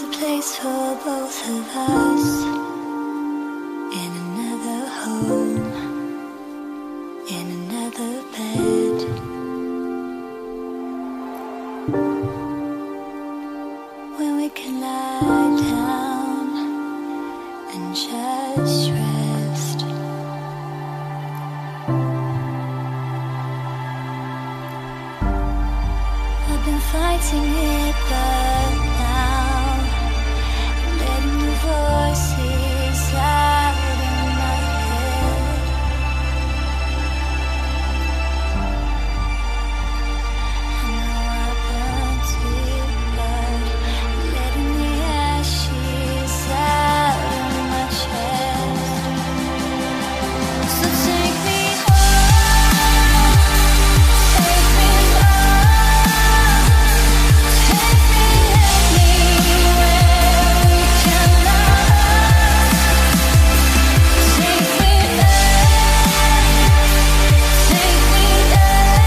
a place for both of us, in another home, in another bed. Where we can lie down and just rest. I've been fighting it, but now I'm letting the voices out in my head. I know I burnt it, but letting the ashes out in my chest. So take me home, take me home, take me anywhere we can love. Take me there, take me there,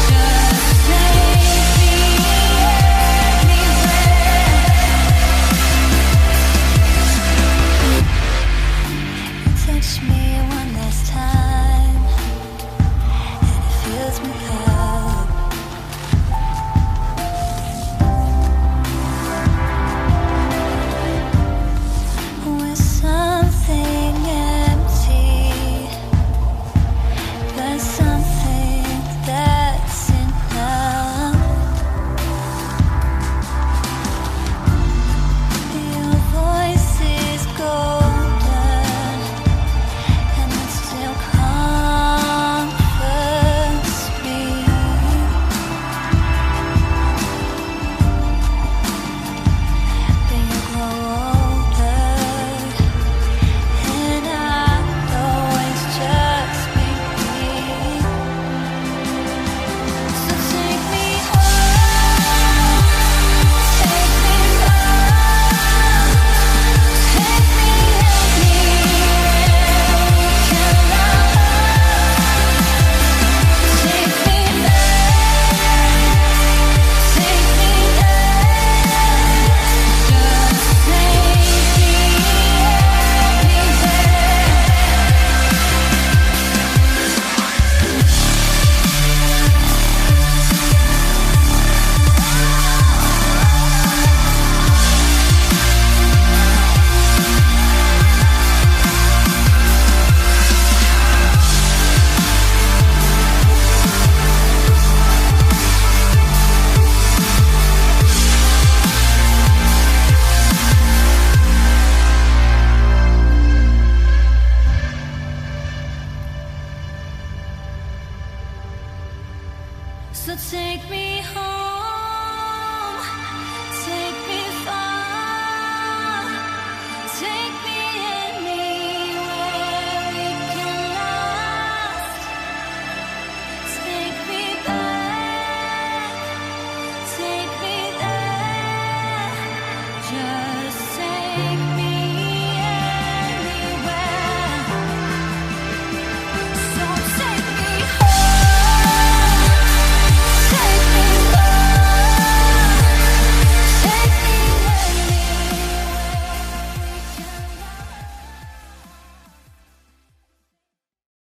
just take me anywhere. Touch me one last time, and it fills me up. With something empty, but something that's enough. Your voice is golden, and it still comforts me. When you grow older, and I'll always just be me. So take me home, take me home, take me anywhere we can love. Take me there, take me there, just take me so take me home.